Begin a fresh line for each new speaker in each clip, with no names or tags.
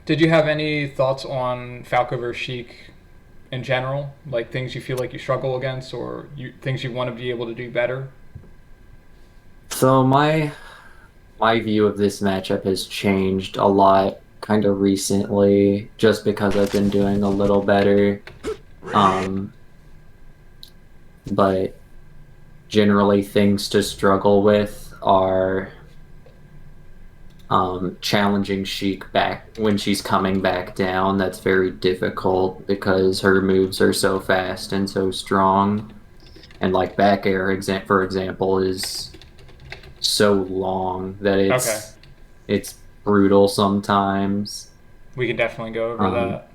Did you have any thoughts on Falco versus Sheik in general? Like things you feel like you struggle against, or things you want to be able to do better?
So my view of this matchup has changed a lot kind of recently just because I've been doing a little better. Um, but generally things to struggle with are challenging Sheik back when she's coming back down. That's very difficult because her moves are so fast and so strong. And like back air, for example, is so long that
Okay,
it's brutal sometimes.
we can definitely go over
Um,
that.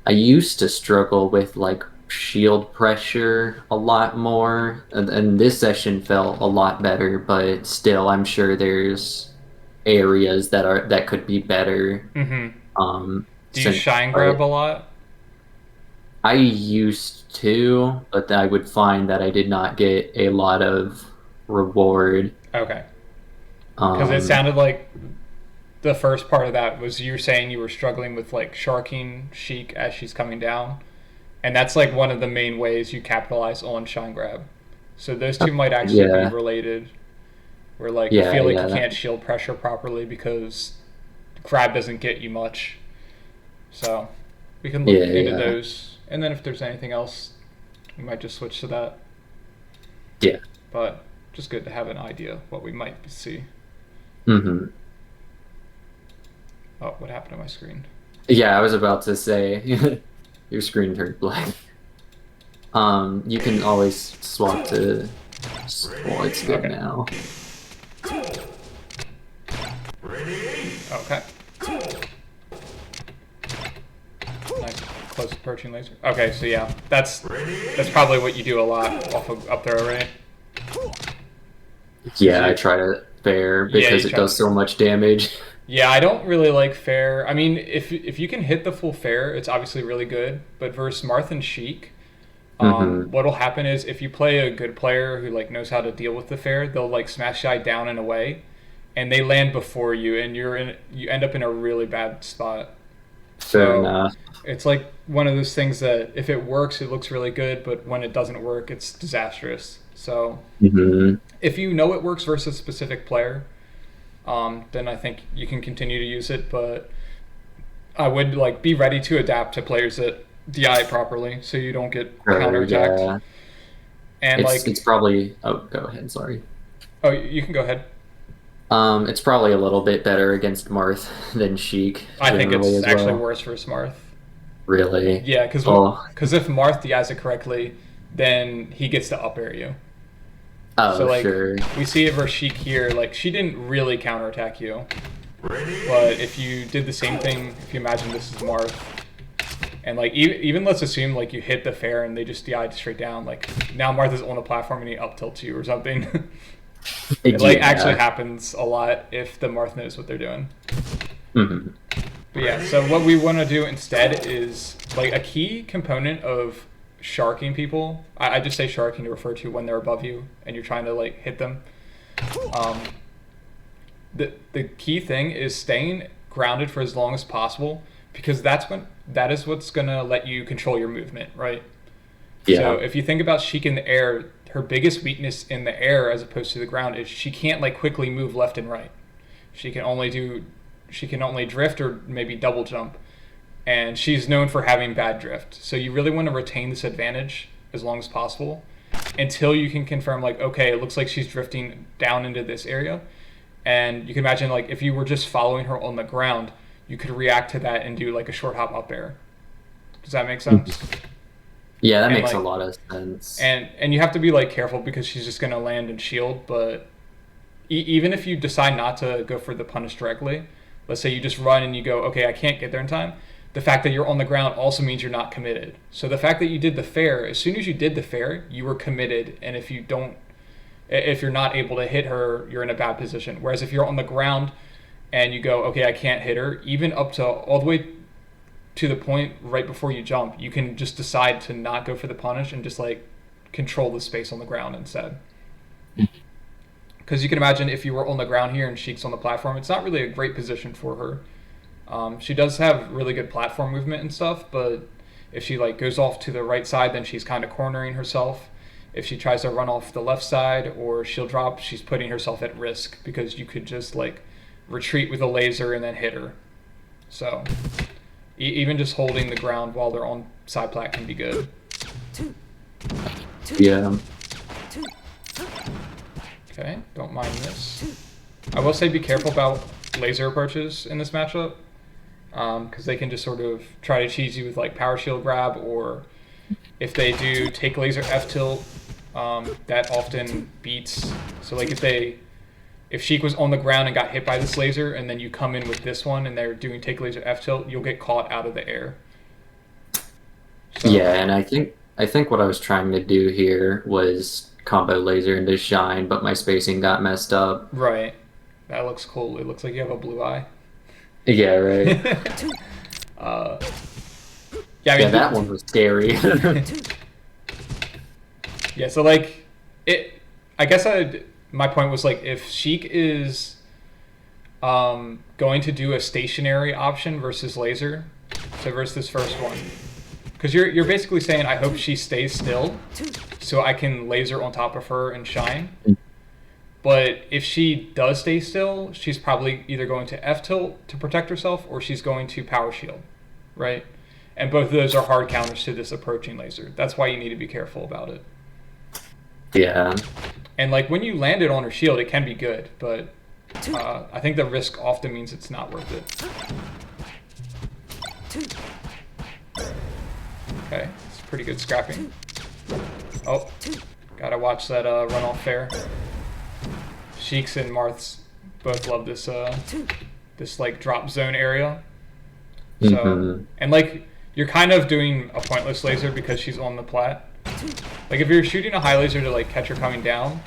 I used to struggle with like shield pressure a lot more, and this session felt a lot better, but still, I'm sure there's areas that could be better.
Mm-hmm. Do you
Since
shine grab
but
a lot?
I used to, but I would find that I did not get a lot of reward.
Okay, because it
Um,
sounded like the first part of that was you were saying you were struggling with like sharking Sheik as she's coming down, and that's like one of the main ways you capitalize on shine grab. So those two might actually be
yeah,
related. Where like you
yeah,
feel like you
yeah,
can't shield pressure properly because grab doesn't get you much. So we can look
yeah,
into
yeah,
those, and then if there's anything else, we might just switch to that.
yeah.
But just good to have an idea what we might see.
hmm
Oh, what happened to my screen?
Yeah, I was about to say your screen turned black. You can always swap to. Well, it's good
Okay.
now.
Okay. Nice close approaching laser. Okay, so yeah, that's probably what you do a lot off of up there, right? Is
Yeah, I
you
try to fair
yeah you
because it
try to
does so
fair.
much damage.
Yeah, I don't really like fair. I mean, if you can hit the full fair, it's obviously really good. But versus Marth and Sheik,
hmm
what'll happen is if you play a good player who like knows how to deal with the fair, they'll like smash shy down and away, and they land before you, and you end up in a really bad spot.
Fair
So
enough.
it's like one of those things that if it works, it looks really good, but when it doesn't work, it's disastrous. So
hmm
if you know it works versus a specific player, then I think you can continue to use it. But I would like be ready to adapt to players that DI properly, so you don't get
Sure,
counterattacked.
yeah.
And
It's
like,
probably. Oh, go ahead. Sorry.
oh, you can go ahead.
It's probably a little bit better against Marth than Sheik
I think
generally
it's
as
actually
well.
worse for Smarth.
Really.
Yeah, because
Oh,
if Marth DIs it correctly, then he gets to up air you. So
oh,
like
sure.
we see it versus Sheik here. Like she didn't really counterattack you, but if you did the same thing, if you imagine this is Marth, and like even let's assume like you hit the fair and they just DI'd straight down. Like now Marth is on a platform and he up tilts you or something. It like actually
Yeah.
happens a lot if the Marth knows what they're doing.
hmm
But yeah, so what we want to do instead is like a key component of sharking people. I just say sharking to refer to when they're above you and you're trying to like hit them. Um, the key thing is staying grounded for as long as possible because that is what's gonna let you control your movement, right? So
Yeah.
if you think about Sheik in the air, her biggest weakness in the air as opposed to the ground is she can't like quickly move left and right. She can only do she can only drift or maybe double jump. And she's known for having bad drift. So you really want to retain this advantage as long as possible until you can confirm like okay, it looks like she's drifting down into this area. And you can imagine like if you were just following her on the ground, you could react to that and do like a short hop up air. Does that make sense?
Mhm. Yeah, that
And
makes a
like
lot of sense.
and you have to be like careful because she's just gonna land and shield. But even if you decide not to go for the punish directly, let's say you just run and you go, okay, I can't get there in time. The fact that you're on the ground also means you're not committed. So the fact that you did the fair, as soon as you did the fair, you were committed. And if you're not able to hit her, you're in a bad position. Whereas if you're on the ground and you go, okay, I can't hit her, even up to all the way to the point right before you jump, you can just decide to not go for the punish and just like control the space on the ground instead. Because you can imagine if you were on the ground here and Sheik's on the platform, it's not really a great position for her. She does have really good platform movement and stuff, but if she like goes off to the right side, then she's kind of cornering herself. If she tries to run off the left side or shield drop, she's putting herself at risk because you could just like retreat with a laser and then hit her. So even just holding the ground while they're on side plat can be good.
Yeah.
Okay, don't mind this. I will say be careful about laser approaches in this matchup, because they can just sort of try to cheese you with like power shield grab, or if they do take laser F tilt, that often beats. So like if Sheik was on the ground and got hit by this laser, and then you come in with this one and they're doing take laser F tilt, you'll get caught out of the air.
So, yeah, and I think what I was trying to do here was combo laser into shine, but my spacing got messed up.
Right. That looks cool. It looks like you have a blue eye.
Yeah, right.
Yeah, I mean,
that one was scary.
Yeah, so like I guess my point was like if Sheik is going to do a stationary option versus laser, so versus this first one, because you're basically saying I hope she stays still so I can laser on top of her and shine. But if she does stay still, she's probably either going to F tilt to protect herself or she's going to power shield, right? And both of those are hard counters to this approaching laser. That's why you need to be careful about it.
Yeah.
And like when you land it on her shield, it can be good, but I think the risk often means it's not worth it. Okay, it's pretty good scrapping. Oh, gotta watch that runoff fair. Sheiks and Marths both love this this like drop zone area. So and like you're kind of doing a pointless laser because she's on the plat. Like if you're shooting a high laser to like catch her coming down,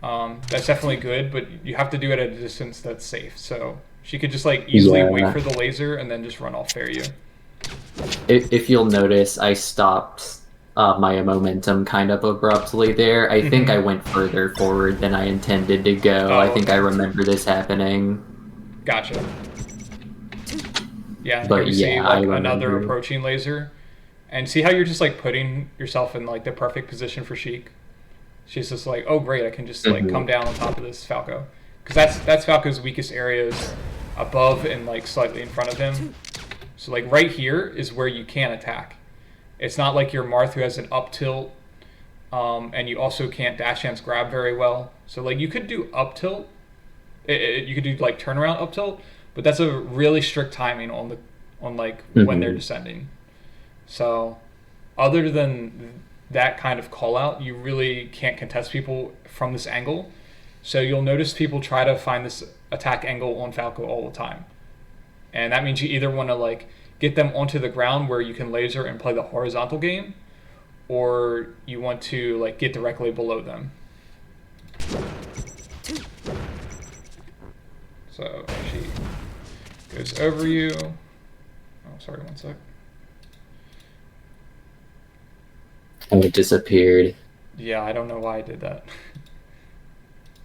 that's definitely good, but you have to do it at a distance that's safe. So she could just like easily wait for the laser and then just run off fair you.
If you'll notice, I stopped my momentum kind of abruptly there. I think I went further forward than I intended to go.
Oh,
I think I remember this happening.
Gotcha. Yeah,
but
you see like another approaching laser. And see how you're just like putting yourself in like the perfect position for Sheik? She's just like, oh great, I can just like come down on top of this Falco. Because that's Falco's weakest areas, above and like slightly in front of him. So like right here is where you can attack. It's not like your Marth who has an up tilt, and you also can't dash dance grab very well. So like you could do up tilt, you could do like turnaround up tilt, but that's a really strict timing on like when they're descending. So other than that kind of call out, you really can't contest people from this angle. So you'll notice people try to find this attack angle on Falco all the time. And that means you either want to like get them onto the ground where you can laser and play the horizontal game, or you want to like get directly below them. So she goes over you. Oh, sorry, one sec.
Oh, it disappeared.
Yeah, I don't know why I did that.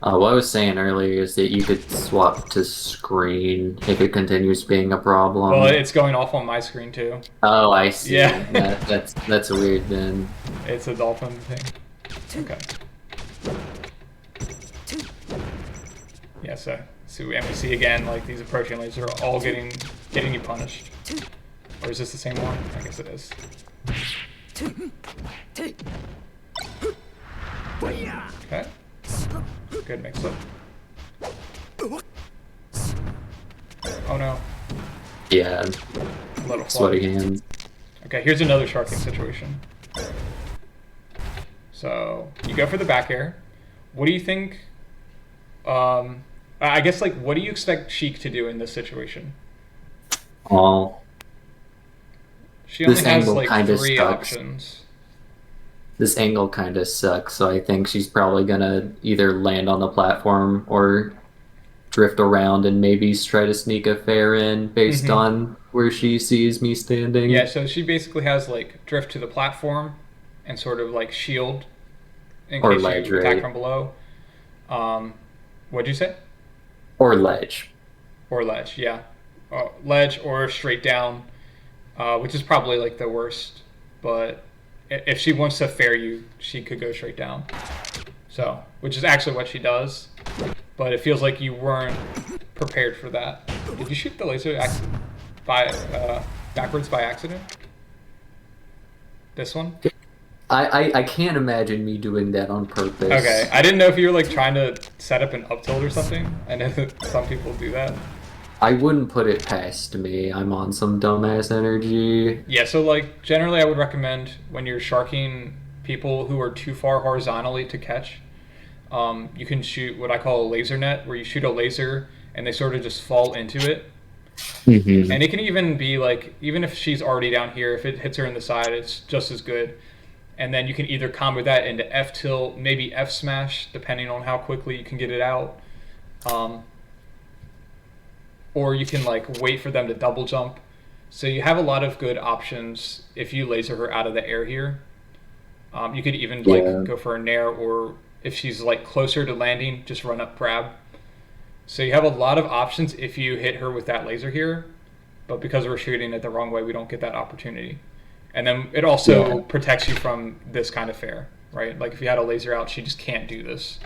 What I was saying earlier is that you could swap to screen if it continues being a problem.
Well, it's going off on my screen too.
Oh, I see.
Yeah.
That's weird then.
It's a dolphin thing. Okay. Yeah, so and we see again like these approaching lasers are all getting you punished. Or is this the same one? I guess it is. Okay. Good mix up. Oh no.
Yeah.
A little
sweaty hands.
Okay, here's another sharking situation. So you go for the back air. What do you think? I guess like what do you expect Sheik to do in this situation?
Oh.
She only has like 3 options.
This angle kind of sucks, so I think she's probably gonna either land on the platform or drift around and maybe try to sneak a fair in based on where she sees me standing.
Yeah, so she basically has like drift to the platform and sort of like shield in case you attack from below. What'd you say?
Or ledge.
Or ledge, yeah. Ledge or straight down, which is probably like the worst. But if she wants to fair you, she could go straight down. So, which is actually what she does. But it feels like you weren't prepared for that. Did you shoot the laser backwards by accident? This one?
I can't imagine me doing that on purpose.
Okay, I didn't know if you were like trying to set up an up tilt or something. I know that some people do that.
I wouldn't put it past me. I'm on some dumbass energy.
Yeah, so like generally I would recommend when you're sharking people who are too far horizontally to catch, you can shoot what I call a laser net, where you shoot a laser and they sort of just fall into it.
Mm-hmm.
And it can even be like, even if she's already down here, if it hits her in the side, it's just as good. And then you can either combo that into F tilt, maybe F smash, depending on how quickly you can get it out. Or you can like wait for them to double jump. So you have a lot of good options if you laser her out of the air here. You could even like go for a nair, or if she's like closer to landing, just run up grab. So you have a lot of options if you hit her with that laser here, but because we're shooting it the wrong way, we don't get that opportunity. And then it also protects you from this kind of fair, right? Like if you had a laser out, she just can't do this.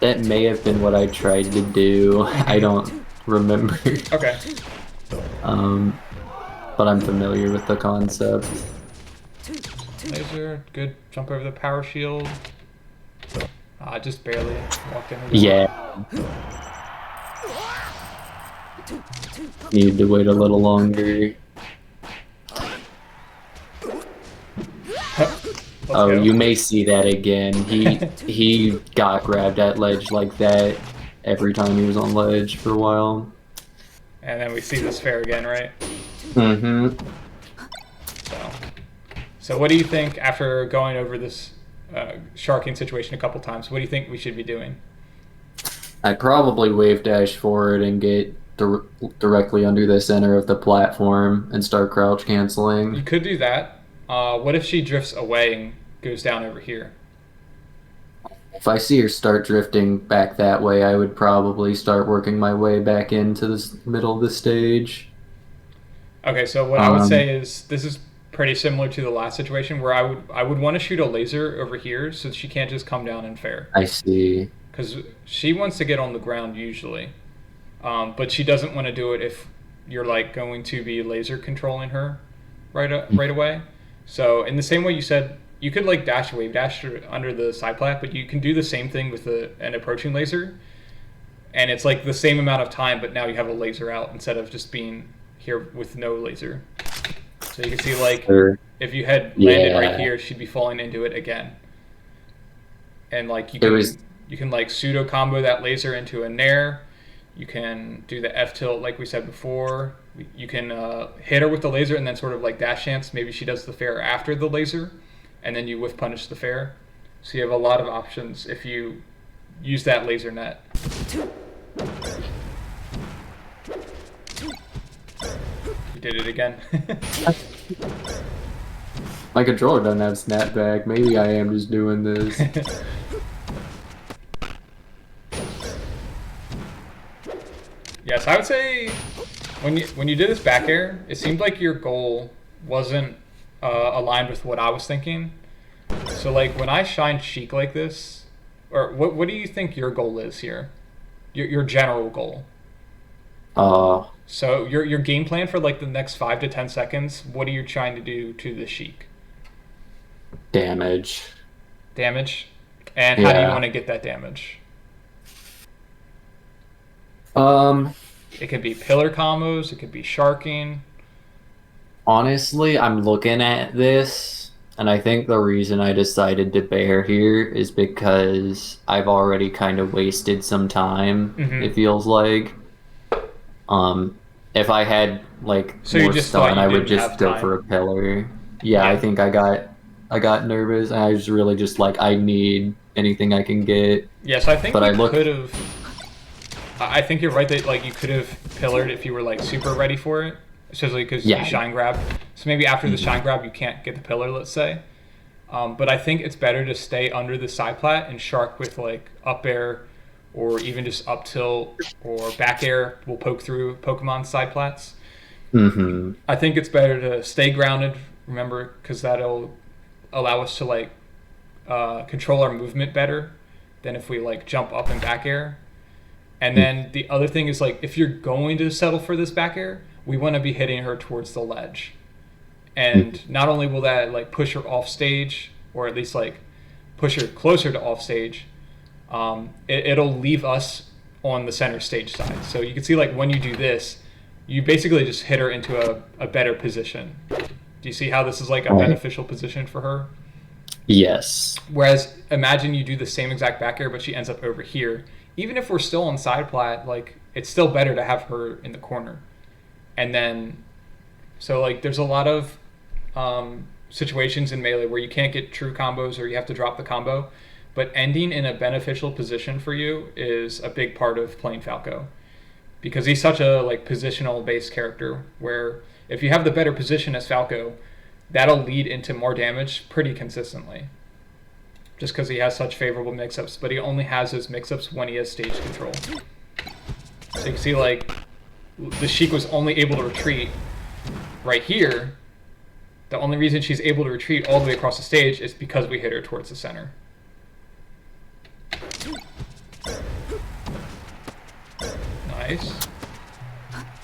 That may have been what I tried to do. I don't remember.
Okay.
But I'm familiar with the concept.
Laser, good. Jump over the power shield. Just barely walked in.
Yeah. Need to wait a little longer. Oh,
go.
You may see that again. He got grabbed at ledge like that every time he was on ledge for a while.
And then we see this fair again, right?
Mm-hmm.
So what do you think after going over this sharking situation a couple times? What do you think we should be doing?
I'd probably wave dash forward and get directly under the center of the platform and start crouch canceling.
You could do that. What if she drifts away and goes down over here?
If I see her start drifting back that way, I would probably start working my way back into the middle of the stage.
Okay, so what I would say is this is pretty similar to the last situation where I would want to shoot a laser over here so she can't just come down and fair.
I see.
Because she wants to get on the ground usually, but she doesn't want to do it if you're like going to be laser controlling her right away. So in the same way you said, you could like wave dash under the side plat, but you can do the same thing with an approaching laser, and it's like the same amount of time, but now you have a laser out instead of just being here with no laser. So you can see like if you had landed right here, she'd be falling into it again, and like you can like pseudo combo that laser into a nair. You can do the F tilt like we said before. You can hit her with the laser and then sort of like dash chance. Maybe she does the fair after the laser, and then you whiff punish the fair. So you have a lot of options if you use that laser net. You did it again.
My controller doesn't have snapback. Maybe I am just doing this.
Yes, I would say when you did this back air, it seemed like your goal wasn't aligned with what I was thinking. So like when I shine Sheik like this, or what do you think your goal is here? Your general goal. So your game plan for like the next 5 to 10 seconds, what are you trying to do to the Sheik?
Damage.
Damage? And how do you want to get that damage? It could be pillar combos, it could be sharking.
Honestly, I'm looking at this, and I think the reason I decided to bear here is because I've already kind of wasted some time, it feels like. If I had like more stun, I would just go for a pillar. Yeah, I think I got nervous, and I was really just like, I need anything I can get.
Yes, I think you could have. I think you're right that like you could have pillared if you were like super ready for it, especially because you shine grab. So maybe after the shine grab you can't get the pillar, let's say. But I think it's better to stay under the side plat and shark with like up air or even just up tilt or back air will poke through Pokemon side plats.
Mm-hmm.
I think it's better to stay grounded, remember, because that'll allow us to like control our movement better than if we like jump up and back air. And then the other thing is like if you're going to settle for this back air, we want to be hitting her towards the ledge. And not only will that like push her off stage, or at least like push her closer to off stage, it'll leave us on the center stage side. So you can see like when you do this, you basically just hit her into a better position. Do you see how this is like a beneficial position for her?
Yes.
Whereas imagine you do the same exact back air, but she ends up over here. Even if we're still on side plat, like it's still better to have her in the corner. And then, so like there's a lot of situations in Melee where you can't get true combos or you have to drop the combo, but ending in a beneficial position for you is a big part of playing Falco, because he's such a like positional based character where if you have the better position as Falco, that'll lead into more damage pretty consistently, just because he has such favorable mix-ups, but he only has his mix-ups when he has stage control. So you can see like the Sheik was only able to retreat right here. The only reason she's able to retreat all the way across the stage is because we hit her towards the center. Nice.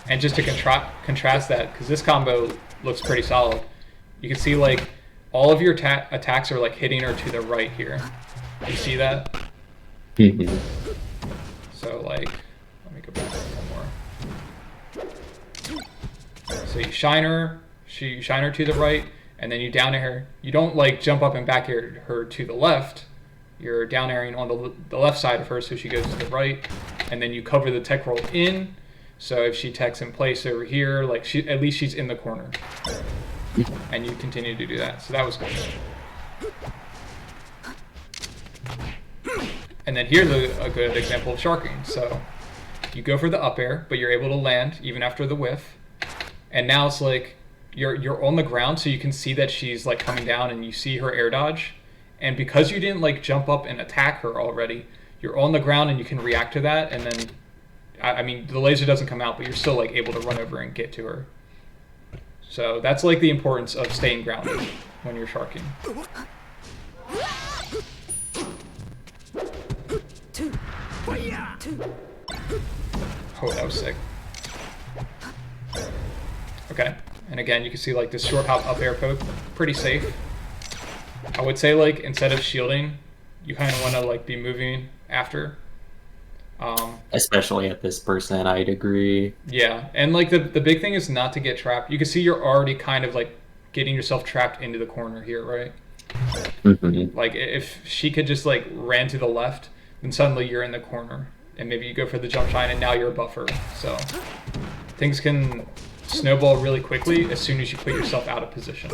And just to contrast that, because this combo looks pretty solid, you can see like all of your attacks are like hitting her to the right here. You see that?
Mm-hmm.
So like, let me go back one more. So you shine her, you shine her to the right, and then you down air her. You don't like jump up and back air her to the left. You're down airing on the left side of her so she goes to the right, and then you cover the tech roll in. So if she techs in place over here, like at least she's in the corner. And you continue to do that. So that was good. And then here's a good example of sharking. So you go for the up air, but you're able to land even after the whiff. And now it's like you're on the ground, so you can see that she's like coming down, and you see her air dodge. And because you didn't like jump up and attack her already, you're on the ground and you can react to that. And then, I mean, the laser doesn't come out, but you're still like able to run over and get to her. So that's like the importance of staying grounded when you're sharking. Oh, that was sick. Okay, and again, you can see like this short hop up air poke, pretty safe. I would say like instead of shielding, you kind of want to like be moving after.
Especially at this percent, I'd agree.
Yeah, and like the big thing is not to get trapped. You can see you're already kind of like getting yourself trapped into the corner here, right?
Mm-hmm.
Like if she could just like ran to the left, then suddenly you're in the corner, and maybe you go for the jump shine, and now you're a buffer. So things can snowball really quickly as soon as you put yourself out of position.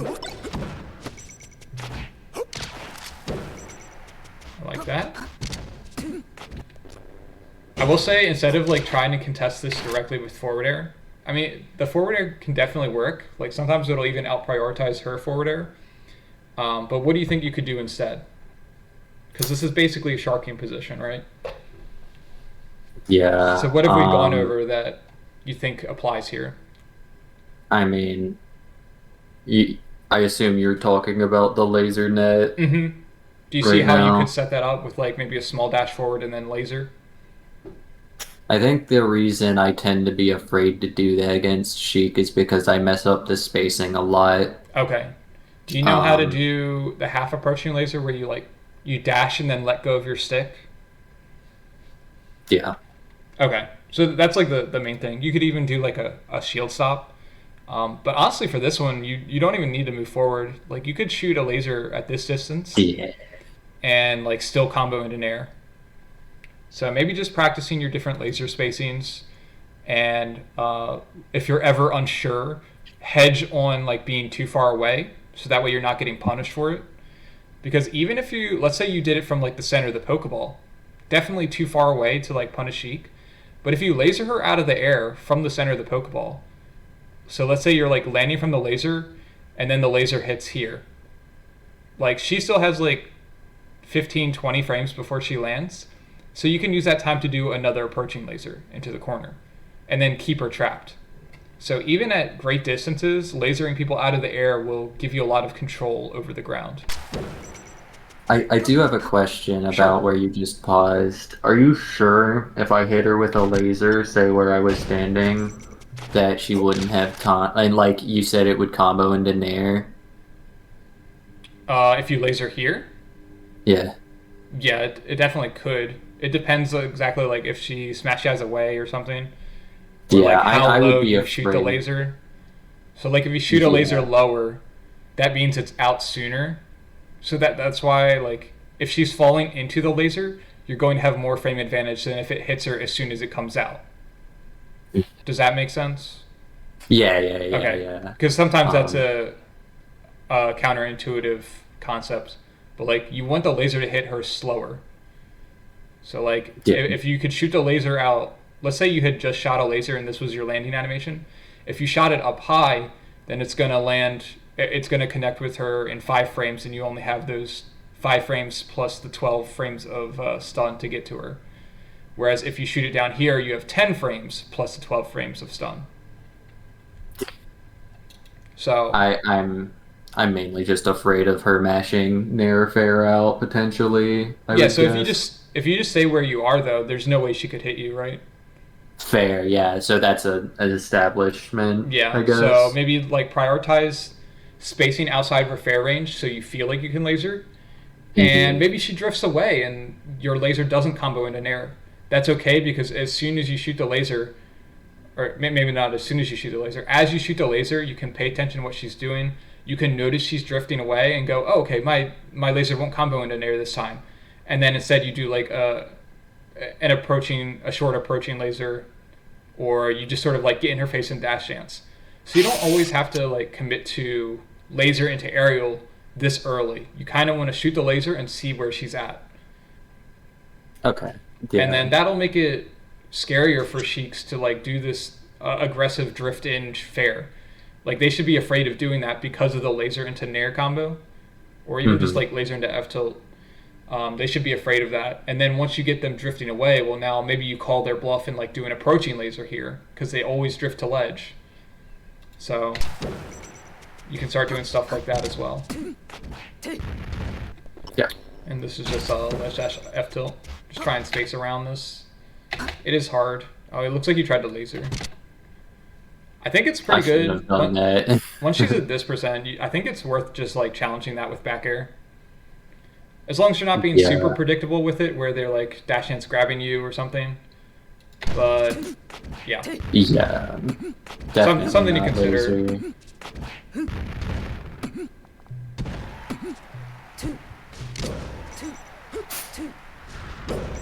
I like that. I will say, instead of like trying to contest this directly with forward air, I mean, the forward air can definitely work. Like sometimes it'll even out-prioritize her forward air. But what do you think you could do instead? Because this is basically a sharking position, right?
Yeah.
So what have we gone over that you think applies here?
I mean, I assume you're talking about the laser net.
Mm-hmm. Do you see how you could set that up with like maybe a small dash forward and then laser?
I think the reason I tend to be afraid to do that against Sheik is because I mess up the spacing a lot.
Okay. Do you know how to do the half approaching laser where you dash and then let go of your stick?
Yeah.
Okay. So that's like the main thing. You could even do like a shield stop. But honestly, for this one, you don't even need to move forward. Like you could shoot a laser at this distance.
Yeah.
And like still combo into an air. So maybe just practicing your different laser spacings, and if you're ever unsure, hedge on like being too far away, so that way you're not getting punished for it. Because even if let's say you did it from like the center of the Pokeball, definitely too far away to like punish Sheik. But if you laser her out of the air from the center of the Pokeball, so let's say you're like landing from the laser, and then the laser hits here. Like she still has like 15, 20 frames before she lands. So you can use that time to do another approaching laser into the corner, and then keep her trapped. So even at great distances, lasering people out of the air will give you a lot of control over the ground.
I do have a question about
Sure.
where you just paused. Are you sure if I hit her with a laser, say where I was standing, that she wouldn't have and like you said it would combo into Nair?
If you laser here,
Yeah.
yeah, it definitely could. It depends exactly like if she smash you guys away or something, or
Yeah,
like how
I would
low
be
you shoot the
afraid.
laser. So like if you shoot a laser
Yeah.
lower, that means it's out sooner. So that's why like if she's falling into the laser, you're going to have more frame advantage than if it hits her as soon as it comes out. Does that make sense?
Yeah,
Okay,
yeah.
because sometimes that's
Um,
a counterintuitive concept, but like you want the laser to hit her slower. So like
yeah.
if you could shoot the laser out, let's say you had just shot a laser and this was your landing animation. If you shot it up high, then it's gonna land. It's gonna connect with her in 5 frames, and you only have those 5 frames plus the 12 frames of stun to get to her. Whereas if you shoot it down here, you have 10 frames plus the 12 frames of stun. So
I'm mainly just afraid of her mashing Nair Fair out potentially, I
yeah,
would
so
guess.
if you just stay where you are though, there's no way she could hit you, right?
Fair, yeah. So that's an establishment, I
Yeah, so
guess.
maybe like prioritize spacing outside of her fair range so you feel like you can laser, and
Hmm.
maybe she drifts away and your laser doesn't combo into an air. That's okay because as soon as you shoot the laser, or maybe not as soon as you shoot the laser, as you shoot the laser, you can pay attention to what she's doing. You can notice she's drifting away and go, oh, okay, my laser won't combo into an air this time. And then instead you do like a short approaching laser, or you just sort of like get in her face and dash dance. So you don't always have to like commit to laser into aerial this early. You kind of want to shoot the laser and see where she's at,
Okay.
and
Yeah.
then that'll make it scarier for Sheiks to like do this aggressive drift in fair. Like they should be afraid of doing that because of the laser into nair combo, or even just
Hmm.
like laser into F tilt. They should be afraid of that. And then once you get them drifting away, well, now maybe you call their bluff and like do an approaching laser here because they always drift to ledge. So you can start doing stuff like that as well.
Yeah.
And this is just ledge dash F tilt. Just try and space around this. It is hard. Oh, it looks like you tried to laser. I think it's
I
pretty
shouldn't
good.
have done that.
Once she's at this percent, I think it's worth just like challenging that with back air. As long as you're not being super
Yeah.
predictable with it, where they're like dash dance grabbing you or something. But yeah,
Yeah. Definitely
something to
not
consider.
laser.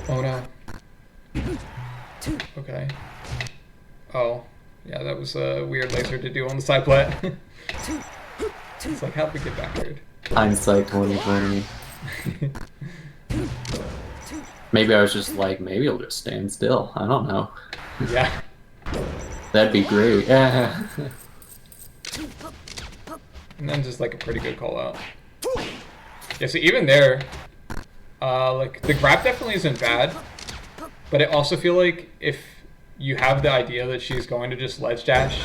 Oh no. Okay. Oh, yeah, that was a weird laser to do on the side plat. It's like, how'd we get backward?
Hindsight 2020. Maybe I was just like, maybe I'll just stand still. I don't know.
Yeah.
That'd be great. Yeah.
And then just like a pretty good call out. Yeah, so even there, like the grab definitely isn't bad, but I also feel like if you have the idea that she's going to just ledge dash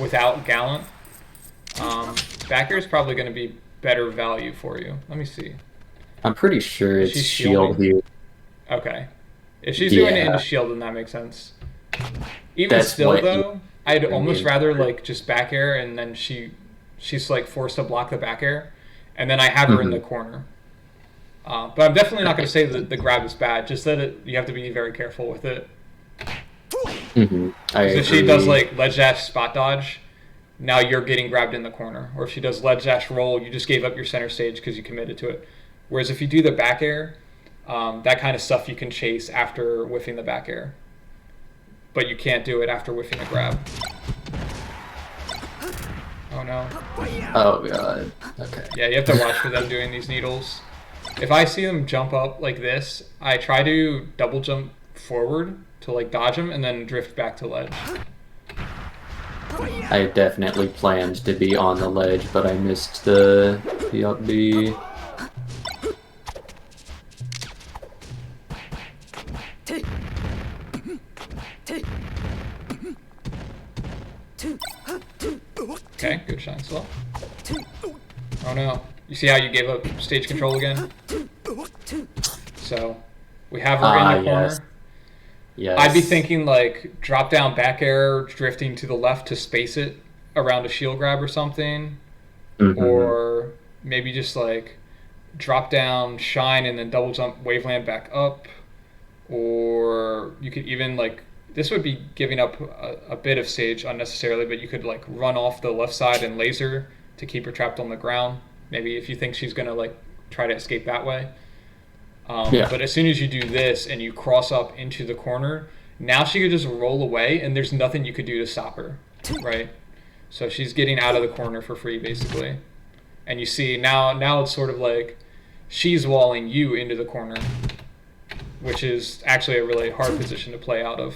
without gallant, back air is probably going to be better value for you. Let me see.
I'm pretty sure
Is
it's
she
shield
shielding?
here.
Okay. If she's doing it into
Yeah.
shield, then that makes sense. Even
That's
still,
what you
though, I'd almost
mean.
rather like just back air and then she's like forced to block the back air, and then I have her in the
Mhm.
corner. But I'm definitely not going to say that the grab is bad. Just that you have to be very careful with it.
I
Because if she does
agree.
like ledge dash spot dodge, now you're getting grabbed in the corner. Or if she does ledge dash roll, you just gave up your center stage because you committed to it. Whereas if you do the back air, that kind of stuff you can chase after whiffing the back air. But you can't do it after whiffing the grab. Oh no.
Oh god. Okay.
Yeah, you have to watch for them doing these needles. If I see them jump up like this, I try to double jump forward to like dodge them and then drift back to ledge.
I definitely planned to be on the ledge, but I missed the up B.
Okay, good shine slow. Oh no. You see how you gave up stage control again? So, we have her in the corner.
Yes. Yes.
I'd be thinking like drop down back air, drifting to the left to space it around a shield grab or something. Or maybe just like drop down, shine, and then double jump waveland back up. Or you could even like, this would be giving up a bit of stage unnecessarily, but you could like run off the left side and laser to keep her trapped on the ground. Maybe if you think she's gonna like try to escape that way. But as soon as you do this and you cross up into the corner, now she could just roll away and there's nothing you could do to stop her, right? So she's getting out of the corner for free, basically. And you see, now it's sort of like she's walling you into the corner, which is actually a really hard position to play out of.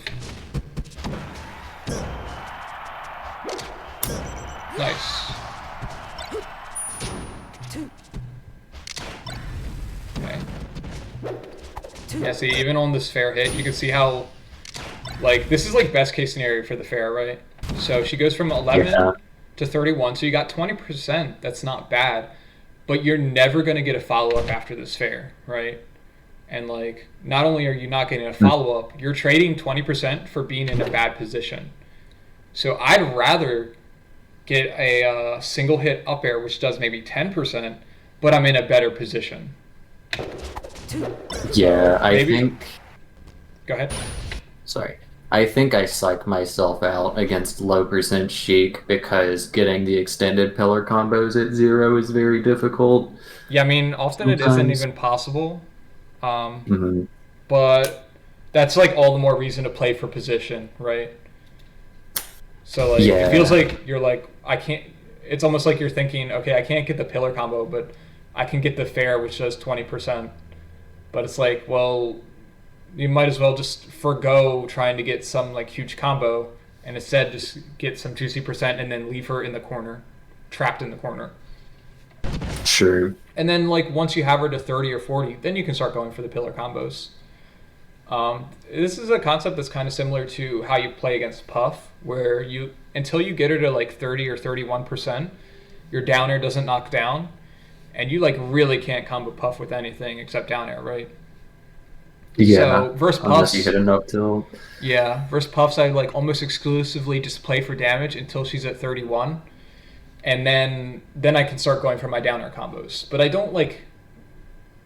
Nice. Okay. Yeah, see, even on this fair hit, you can see how, like, this is like best case scenario for the fair, right? So she goes from 11 to 31, so you got 20%. That's not bad, but you're never going to get a follow-up after this fair, right? And, like, not only are you not getting a follow-up, you're trading 20% for being in a bad position. So I'd rather get a single hit up air, which does maybe 10%, but I'm in a better position.
Yeah, I think...
Go ahead.
Sorry. I think I psych myself out against low percent Sheik because getting the extended pillar combos at 0 is very difficult.
Yeah, I mean, often it isn't even possible. But that's like all the more reason to play for position, right? So like it feels like you're like, I can't, it's almost like you're thinking, okay, I can't get the pillar combo, but I can get the fair, which does 20%. But it's like, well, you might as well just forgo trying to get some like huge combo and instead just get some juicy percent and then leave her in the corner, trapped in the corner.
Sure.
And then like once you have her to 30 or 40, then you can start going for the pillar combos. This is a concept that's kind of similar to how you play against Puff, where you, until you get her to like 30 or 31%, your down air doesn't knock down, and you like really can't combo Puff with anything except down air, right?
Yeah.
So versus Puffs,
unless you hit an up tilt.
Yeah, versus Puffs, I like almost exclusively just play for damage until she's at 31, and then I can start going for my down air combos. But I don't like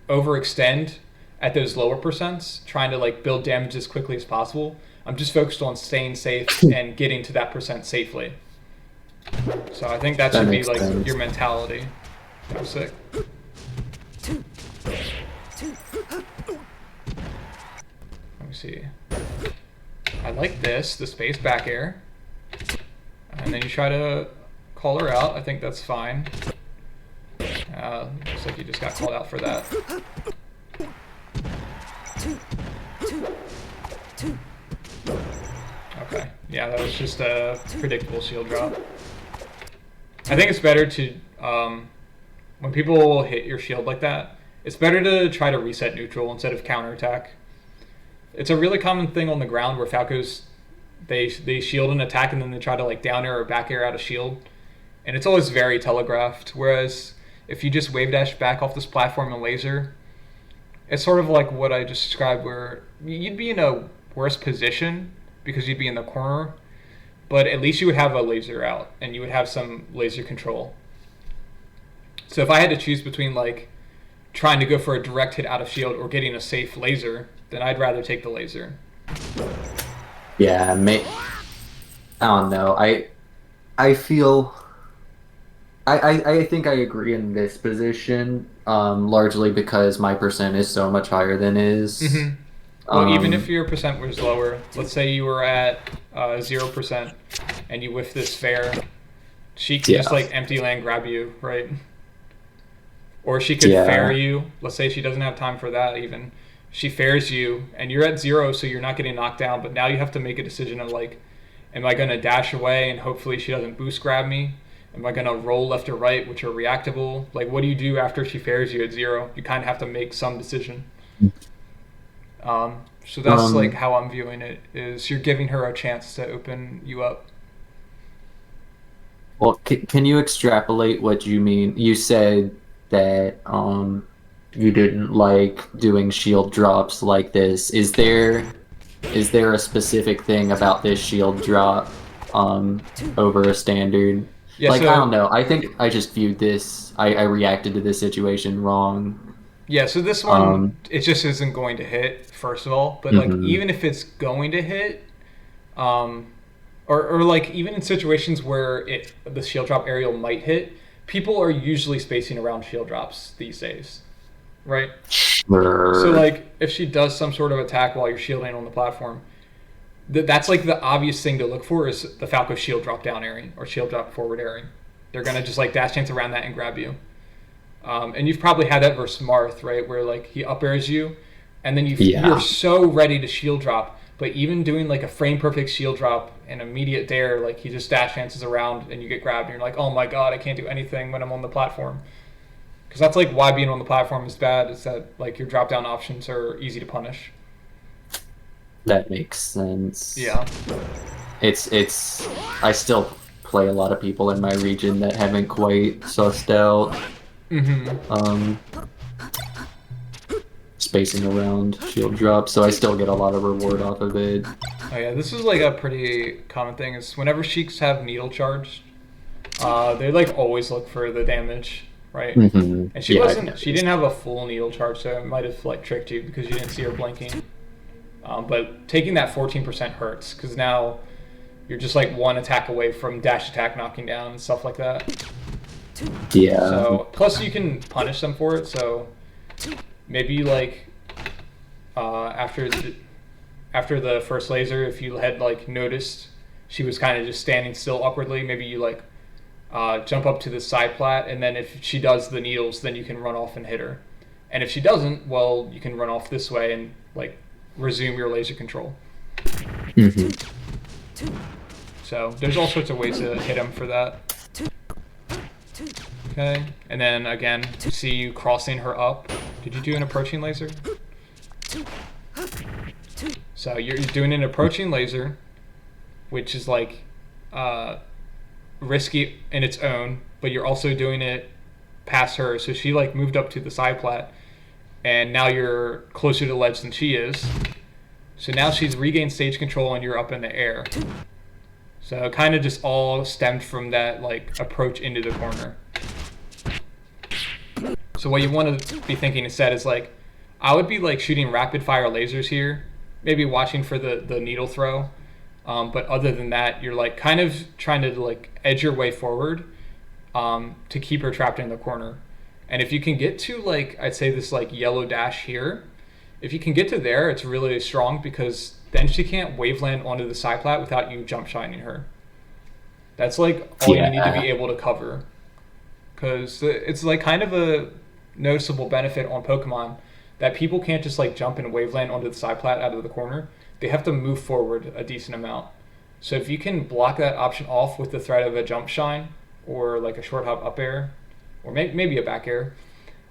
overextend at those lower percents, trying to like build damage as quickly as possible. I'm just focused on staying safe and getting to that percent safely. So I think that should be like your mentality. That was sick. Let me see. I like this, the space back air. And then you try to call her out. I think that's fine. Looks like you just got called out for that. Okay, yeah, that was just a predictable shield drop. I think it's better to, when people hit your shield like that, it's better to try to reset neutral instead of counterattack. It's a really common thing on the ground where Falcos, they shield an attack and then they try to like down air or back air out of shield. And it's always very telegraphed, whereas if you just wave dash back off this platform and laser, it's sort of like what I just described, where you'd be in a worse position because you'd be in the corner, but at least you would have a laser out and you would have some laser control. So if I had to choose between like trying to go for a direct hit out of shield or getting a safe laser, then I'd rather take the laser.
Yeah, I don't know. I feel... I think I agree in this position, largely because my percent is so much higher than his.
Mm-hmm. Well, even if your percent was lower, let's say you were at 0% and you whiff this fair, she could just like empty land grab you, right? Or she could fair you. Let's say she doesn't have time for that even. She fairs you and you're at 0, so you're not getting knocked down, but now you have to make a decision of like, am I going to dash away and hopefully she doesn't boost grab me? Am I going to roll left or right, which are reactable? Like, what do you do after she fairs you at 0? You kind of have to make some decision. So that's like how I'm viewing it, is you're giving her a chance to open you up.
Well, can you extrapolate what you mean? You said that you didn't like doing shield drops like this. Is there a specific thing about this shield drop over a standard?
Yeah,
Like, I don't
so
know. I think I just viewed this. I reacted to this situation wrong.
yeah, so this one
Um,
it just isn't going to hit first of all, but like
mhm.
even if it's going to hit, um, or like even in situations where the shield drop aerial might hit, people are usually spacing around shield drops these days, right? So
Sure.
like if she does some sort of attack while you're shielding on the platform, that's like the obvious thing to look for is the Falco shield drop down airing or shield drop forward airing. They're gonna just like dash chance around that and grab you. And you've probably had that versus Marth, right, where like he up airs you, and then you're
Yeah.
so ready to shield drop, but even doing like a frame perfect shield drop and immediate dare, like he just dash chances around and you get grabbed, and you're like, oh my god, I can't do anything when I'm on the platform. Because that's like why being on the platform is bad. Is that like your drop down options are easy to punish.
That makes sense.
Yeah.
It's I still play a lot of people in my region that haven't quite sussed out
Mm-hmm.
um spacing around shield drops, so I still get a lot of reward off of it.
Oh yeah, this is like a pretty common thing. Is whenever Sheiks have needle charged, they like always look for the damage, right? And she
Yeah, I've
wasn't. She
noticed.
didn't have a full needle charge, so it might have like tricked you because you didn't see her blinking. But taking that 14% hurts because now you're just like one attack away from dash attack knocking down and stuff like that.
Yeah.
So plus you can punish them for it. So maybe like after the first laser, if you had like noticed she was kind of just standing still awkwardly, maybe you like jump up to the side plat, and then if she does the needles, then you can run off and hit her. And if she doesn't, well, you can run off this way and like resume your laser control.
hmm
So there's all sorts of ways to hit him for that. Okay, and then again, see you crossing her up. Did you do an approaching laser? So you're doing an approaching laser, which is like risky in its own, but you're also doing it past her. So she like moved up to the side plat, and now you're closer to the ledge than she is. So now she's regained stage control and you're up in the air. So it kind of just all stemmed from that like approach into the corner. So what you want to be thinking instead is like, I would be like shooting rapid fire lasers here, maybe watching for the needle throw. But other than that, you're like kind of trying to like edge your way forward to keep her trapped in the corner. And if you can get to like, I'd say this like yellow dash here, if you can get to there, it's really strong because then she can't waveland onto the side plat without you jump shining her. That's like all you need to be
Yeah.
able to cover. Because it's like kind of a noticeable benefit on Pokemon that people can't just like jump and waveland onto the side plat out of the corner. They have to move forward a decent amount. So if you can block that option off with the threat of a jump shine or like a short hop up air or maybe a back air,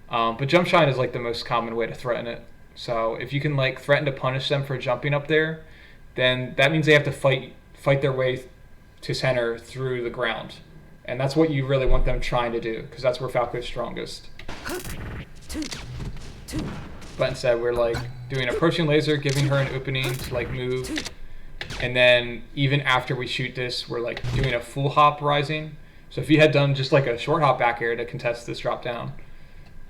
but jump shine is like the most common way to threaten it. So if you can like threaten to punish them for jumping up there, then that means they have to fight their way to center through the ground, and that's what you really want them trying to do because that's where Falco is strongest. But instead, we're like doing approaching laser, giving her an opening to like move, and then even after we shoot this, we're like doing a full hop rising. So if you had done just like a short hop back air to contest this drop down,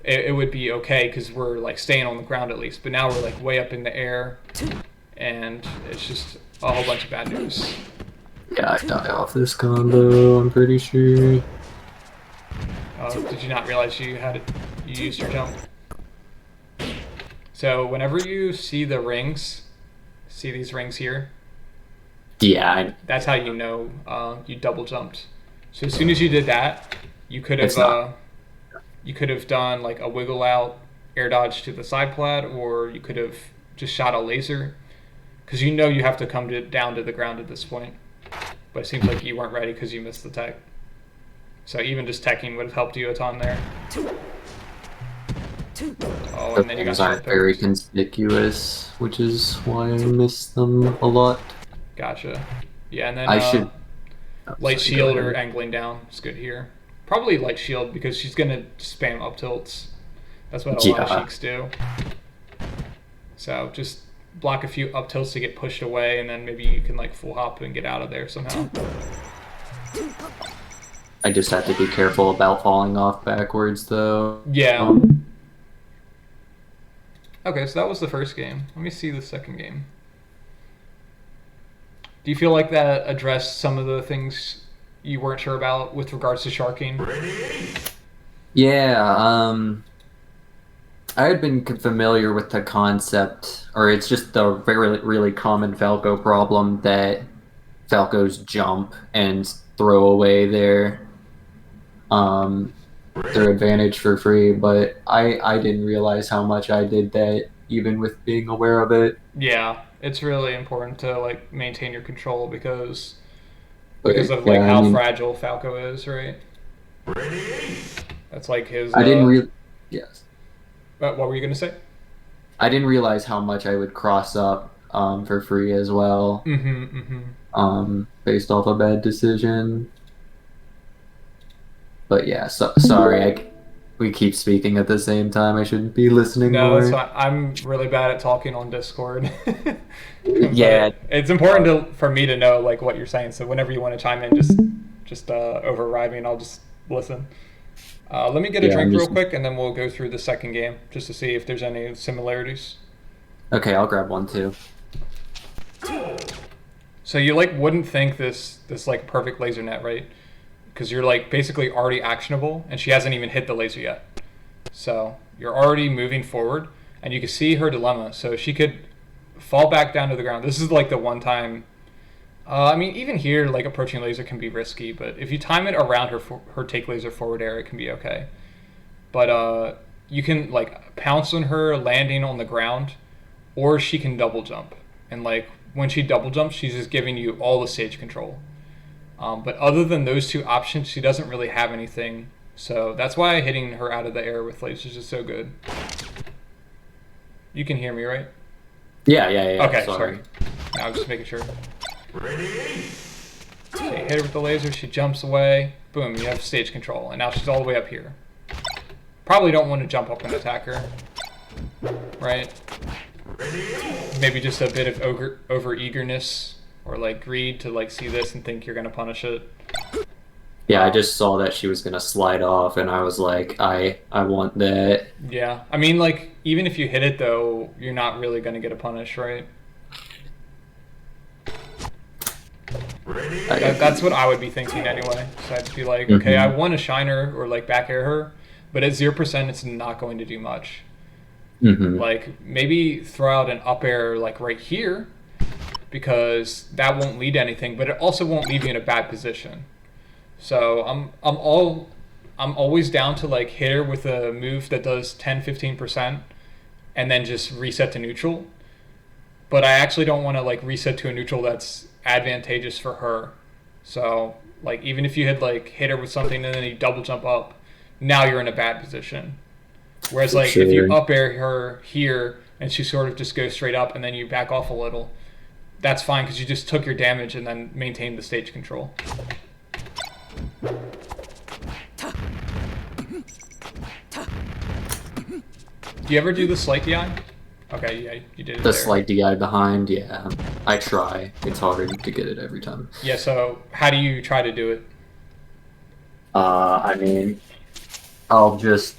it would be okay because we're like staying on the ground at least. But now we're like way up in the air, and it's just a whole bunch of bad news.
Yeah, I die off this combo, I'm pretty sure.
Did you not realize you used your jump? So whenever you see the rings, see these rings here,
Yeah,
that's how you know you double jumped. So as soon as you did that, you could have
it's not.
you could have done like a wiggle out air dodge to the side plat, or you could have just shot a laser, because you know you have to come down to the ground at this point. But it seems like you weren't ready because you missed the tech. So even just teching would have helped you a ton there. Oh,
The
and then you got
things aren't very conspicuous, which is why I miss them a lot.
Gotcha. Yeah, and then
I should
Light
So go
shield or
ahead.
angling down is good here. Probably light shield because she's gonna spam up tilts. That's what a lot of
Yeah,
Sheiks do. So just block a few up tilts to get pushed away, and then maybe you can like full hop and get out of there somehow.
I just have to be careful about falling off backwards, though.
Yeah. Okay, so that was the first game. Let me see the second game. Do you feel like that addressed some of the things you weren't sure about with regards to sharking?
Yeah, I had been familiar with the concept, or it's just the very really common Falco problem that Falcos jump and throw away their advantage for free, but I didn't realize how much I did that even with being aware of it.
Yeah, it's really important to like maintain your control
But
because of like
yeah, I
how
mean,
fragile Falco is, right? That's like his.
I didn't really, yes,
What were you gonna say?
I didn't realize how much I would cross up for free as well,
Mm-hmm. Mm-hmm.
based off a bad decision. But yeah, sorry, we keep speaking at the same time. I shouldn't be listening
No, that's
more.
fine. I'm really bad at talking on Discord,
Yeah,
but it's important for me to know like what you're saying. So whenever you want to chime in, just override me, and I'll just listen. Let me get a
yeah, I'm
drink real
just
quick, and then we'll go through the second game just to see if there's any similarities.
okay. I'll grab one too.
So you like wouldn't think this like perfect laser net, right? Because you're like basically already actionable, and she hasn't even hit the laser yet. So you're already moving forward, and you can see her dilemma. So she could fall back down to the ground. This is like the one time. I mean, even here, like approaching laser can be risky, but if you time it around her take laser forward air, it can be okay. But you can like pounce on her landing on the ground, or she can double jump. And like when she double jumps, she's just giving you all the stage control. But other than those two options, she doesn't really have anything. So that's why hitting her out of the air with lasers is so good. You can hear me, right?
Yeah.
Okay,
Sorry.
sorry. I was just making sure. So you hit her with the laser, she jumps away. Boom, you have stage control. And now she's all the way up here. Probably don't want to jump up and attack her. Right? Maybe just a bit of over eagerness or like greed to like see this and think you're gonna punish it.
Yeah, I just saw that she was gonna slide off, and I was like, I want that.
Yeah, I mean like even if you hit it though, you're not really gonna get a punish, right? That's what I would be thinking anyway. So I'd be like, okay, I
Hmm.
want to shine her or like back air her, but at 0%, it's not going to do much.
Hmm.
Like maybe throw out an up air like right here because that won't lead to anything, but it also won't leave you in a bad position. So I'm always down to like hit her with a move that does 10-15% and then just reset to neutral. But I actually don't want to like reset to a neutral that's advantageous for her. So like even if you had like hit her with something and then you double jump up, now you're in a bad position. Whereas
For
like if you
sure.
up air her here and she sort of just goes straight up and then you back off a little, that's fine because you just took your damage and then maintained the stage control. Do you ever do the slight DI? Okay, yeah, you did it
The
there.
slight DI behind, yeah. I try. It's hard to get it every time.
Yeah, so how do you try to do it?
I mean, I'll just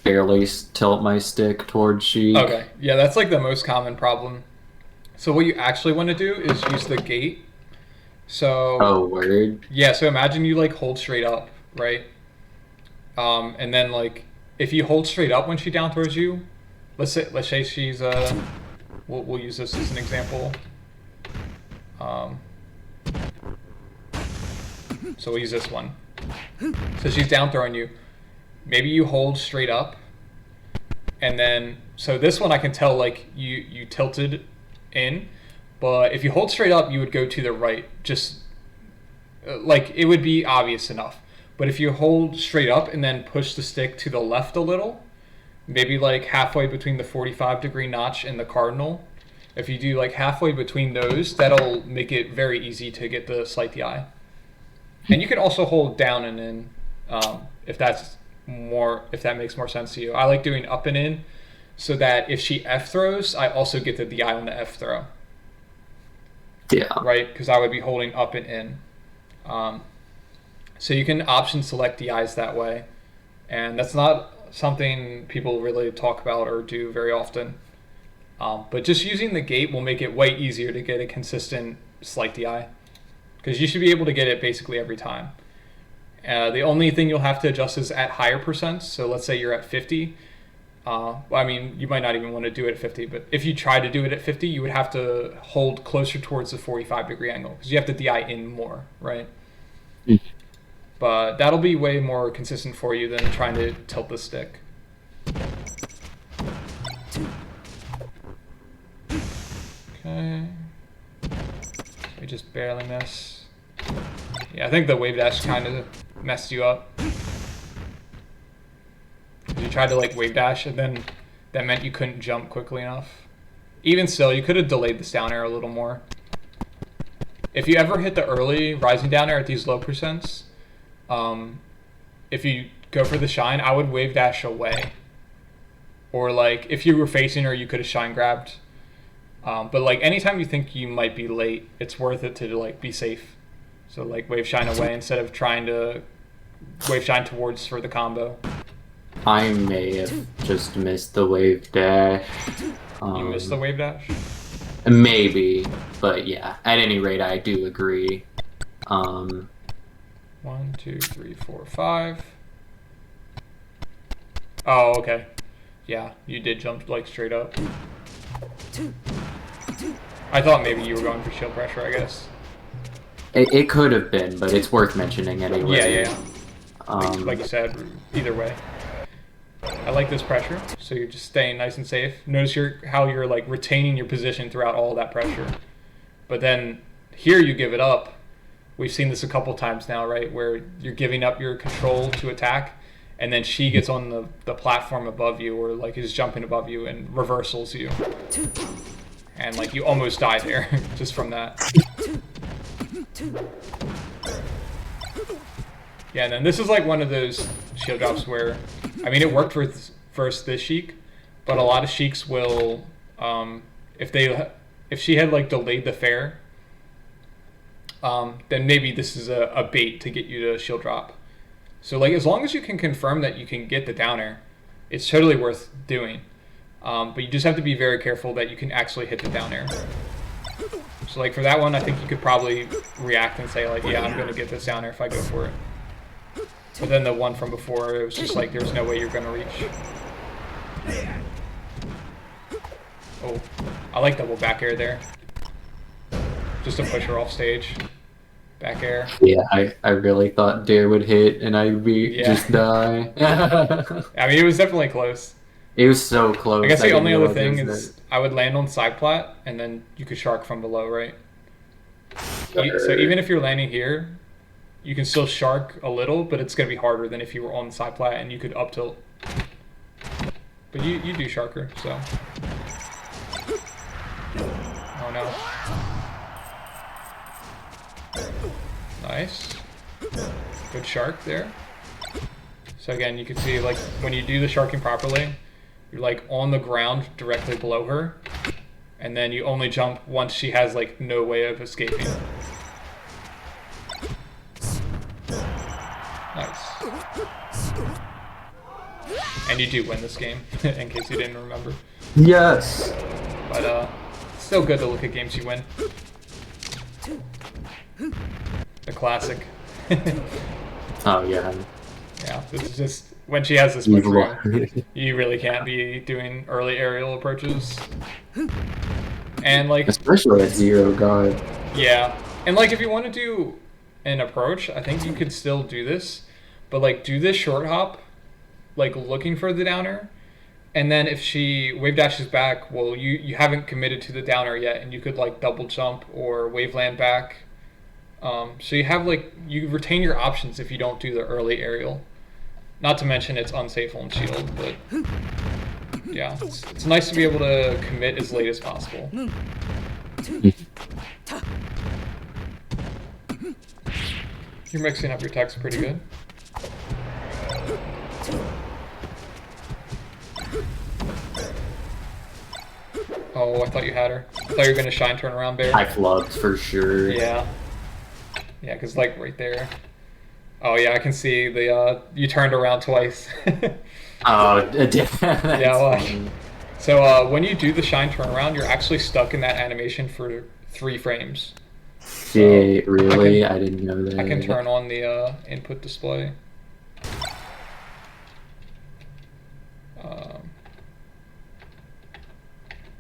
barely tilt my stick towards Sheik.
Okay, yeah, that's like the most common problem. So what you actually want to do is use the gate. So
Oh, word.
yeah, so imagine you like hold straight up, right? And then like if you hold straight up when she down throws you, let's say she's we'll use this as an example. Um, so we'll use this one. So she's down throwing you. Maybe you hold straight up, and then so this one I can tell like you tilted in, but if you hold straight up, you would go to the right. Just like it would be obvious enough. But if you hold straight up and then push the stick to the left a little, maybe like halfway between the 45-degree notch and the cardinal, if you do like halfway between those, that'll make it very easy to get the slight DI. And you can also hold down and in, if that makes more sense to you. I like doing up and in, so that if she F throws, I also get the DI on the F throw.
Yeah.
Right? Because I would be holding up and in. So you can option select DIs that way. And that's not something people really talk about or do very often. But just using the gate will make it way easier to get a consistent slight DI. Because you should be able to get it basically every time. The only thing you'll have to adjust is at higher percents. So let's say you're at 50. Well, I mean, you might not even want to do it at 50, but if you try to do it at 50, you would have to hold closer towards the 45-degree angle because you have to DI in more, right?
Mm-hmm.
But that'll be way more consistent for you than trying to tilt the stick. Okay. We just barely miss. Yeah, I think the wave dash kind of messed you up. You tried to like wave dash and then that meant you couldn't jump quickly enough. Even still, you could have delayed this down air a little more. If you ever hit the early rising down air at these low percents, if you go for the shine, I would wave dash away. Or like if you were facing her, you could have shine grabbed. But like anytime you think you might be late, it's worth it to like be safe. So like wave shine away instead of trying to wave shine towards for the combo.
I may have just missed the wave dash.
You missed the wave dash?
Maybe, but yeah. At any rate, I do agree.
1, 2, 3, 4, 5. Oh, okay. Yeah, you did jump like straight up. I thought maybe you were going for shield pressure, I guess.
It could have been, but it's worth mentioning anyway.
Yeah. Like you said, either way. I like this pressure, so you're just staying nice and safe. Notice how you're like retaining your position throughout all that pressure. But then here you give it up. We've seen this a couple times now, right? Where you're giving up your control to attack, and then she gets on the platform above you or like is jumping above you and reversals you. And like you almost die there just from that. Yeah, and then this is like one of those shield drops where, I mean, it worked for first this Sheik, but a lot of Sheiks will, if she had like delayed the fair, then maybe this is a bait to get you to shield drop. So like as long as you can confirm that you can get the down air, it's totally worth doing. But you just have to be very careful that you can actually hit the down air. So like for that one, I think you could probably react and say like, yeah, I'm going to get this down air if I go for it. But then the one from before, it was just like, there's no way you're going to reach. Oh, I like double back air there. Just to push her off stage. Back air.
Yeah, I really thought Dare would hit and I'd just die.
I mean, it was definitely close.
It was so close.
I guess the only other thing is I would land on side plat and then you could shark from below, right? Sure. So even if you're landing here, you can still shark a little, but it's going to be harder than if you were on side plat and you could up tilt. But you do sharker, so. Oh no. Nice. Good shark there. So again, you can see like when you do the sharking properly, you're like on the ground directly below her, and then you only jump once she has like no way of escaping. Nice. And you do win this game, in case you didn't remember.
Yes!
But it's still good to look at games you win. The classic.
Oh yeah.
Yeah, this is just, when she has this much room, you really can't be doing early aerial approaches. And like...
Especially at zero guard.
Yeah, and like if you want to do an approach, I think you could still do this, but like do this short hop, like looking for the downer, and then if she wave dashes back, well you haven't committed to the downer yet, and you could like double jump or wave land back. So you have like, you retain your options if you don't do the early aerial. Not to mention it's unsafe on shield, but yeah, it's nice to be able to commit as late as possible. You're mixing up your text pretty good. Oh, I thought you had her. I thought you were going to shine turn around bear.
I flubbed for sure.
Yeah. Yeah, because like right there. Oh yeah, I can see the you turned around twice.
Oh,
yeah, watch. So when you do the shine turnaround, you're actually stuck in that animation for 3 frames.
Shit, really? I didn't know that.
I can turn on the input display.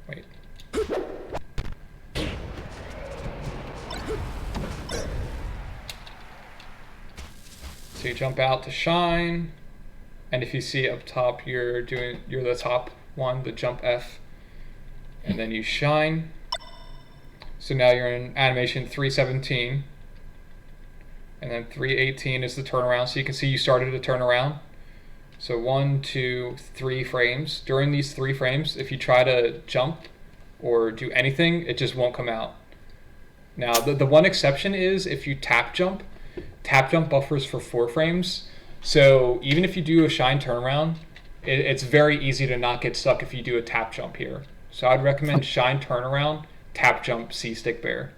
Wait. So you jump out to shine, and if you see up top, you're the top one, the jump F, and then you shine. So now you're in animation 317, and then 318 is the turnaround. So you can see you started to turn around. So 1, 2, 3 frames. During these 3 frames, if you try to jump or do anything, it just won't come out. Now the one exception is if you tap jump buffers for 4 frames. So even if you do a shine turnaround, it's very easy to not get stuck if you do a tap jump here. So I'd recommend shine turnaround, tap jump, C-stick bear.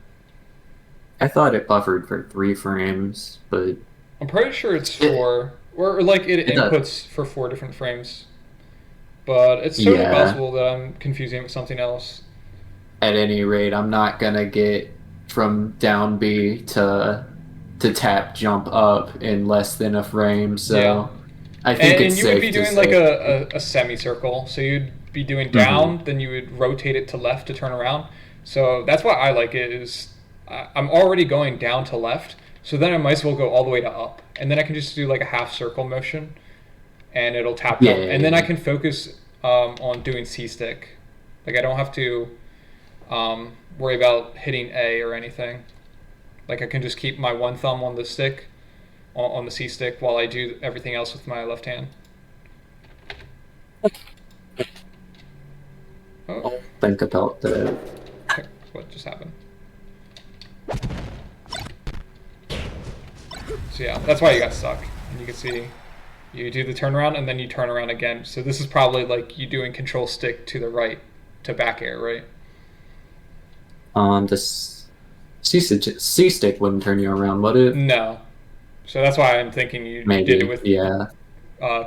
I thought it buffered for 3 frames, but
I'm pretty sure it's 4, or like it inputs for 4 different frames. But it's totally possible that I'm confusing it with something else.
At any rate, I'm not gonna get from down B to tap jump up in less than a frame, so yeah. I think it's safe.
And you would be doing like a semicircle, so you'd be doing down, then you would rotate it to left to turn around. So that's why I like it, is I'm already going down to left, so then I might as well go all the way to up, and then I can just do like a half circle motion, and it'll tap jump, and then I can focus on doing C-stick. Like I don't have to worry about hitting A or anything. Like I can just keep my one thumb on the stick, on the C-stick, while I do everything else with my left hand.
I'll think about that.
What just happened? So yeah, that's why you got stuck. And you can see you do the turnaround and then you turn around again. So this is probably like you doing control stick to the right to back air, right?
The C-stick wouldn't turn you around, would it?
No. So that's why I'm thinking you did it with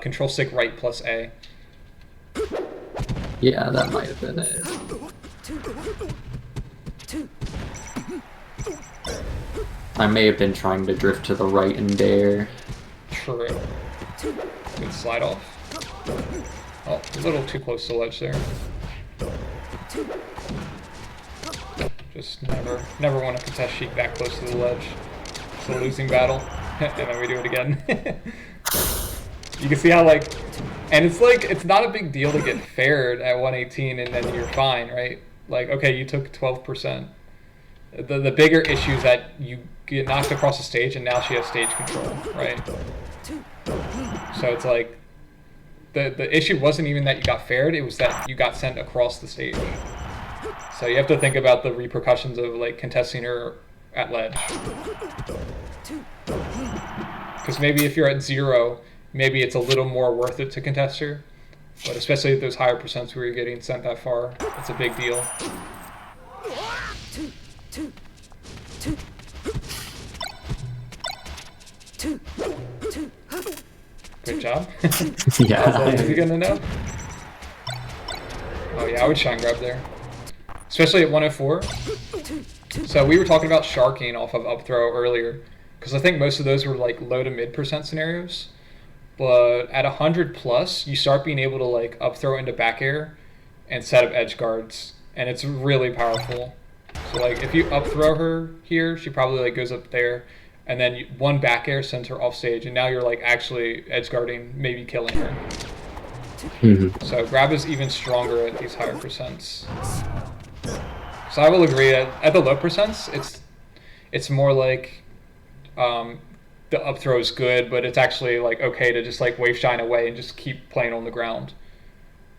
control stick right plus A.
Yeah, that might have been it. I may have been trying to drift to the right and dare.
True. Good slide off. Oh, a little too close to the ledge there. Just never want to contest Sheik that close to the ledge. It's a losing battle. And then we do it again. You can see how and it's not a big deal to get faired at 118 and then you're fine, right? Like, okay, you took 12%. The bigger issue is that you get knocked across the stage and now she has stage control, right? So it's like, the issue wasn't even that you got faired, it was that you got sent across the stage. So you have to think about the repercussions of like contesting her at ledge. Because maybe if you're at 0, maybe it's a little more worth it to contest her. But especially at those higher percents where you're getting sent that far, it's a big deal. Good job.
Yeah.
Is he gonna know? Oh yeah, I would shine grab there. Especially at 104. So we were talking about sharking off of up throw earlier, because I think most of those were like low to mid percent scenarios. But at 100 plus, you start being able to like up throw into back air and set up edge guards, and it's really powerful. So like if you up throw her here, she probably like goes up there, and then one back air sends her off stage, and now you're like actually edge guarding, maybe killing her. So grab is even stronger at these higher percents. So I will agree at the low percents, it's more like the up throw is good, but it's actually like okay to just like wave shine away and just keep playing on the ground.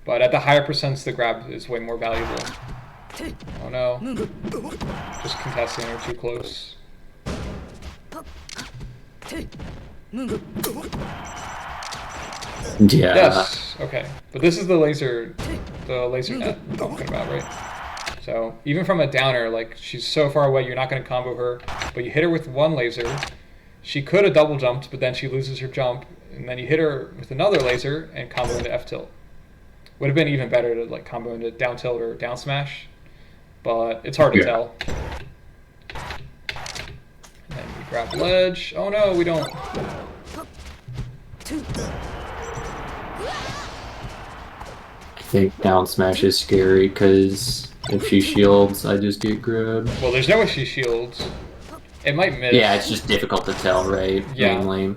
But at the higher percents, the grab is way more valuable. Oh no. Just contesting her too close.
Yeah.
Yes. Okay. But this is the laser net I'm talking about, right? So even from a downer, like she's so far away, you're not going to combo her. But you hit her with one laser. She could have double jumped, but then she loses her jump, and then you hit her with another laser and combo into F tilt. Would have been even better to like combo into down tilt or down smash, but it's hard to tell. And then we grab ledge. Oh no, we don't.
I think down smash is scary because if she shields, I just get grabbed.
Well, there's no way she shields. It might miss.
Yeah, it's just difficult to tell, right?
Yeah.
Mainly.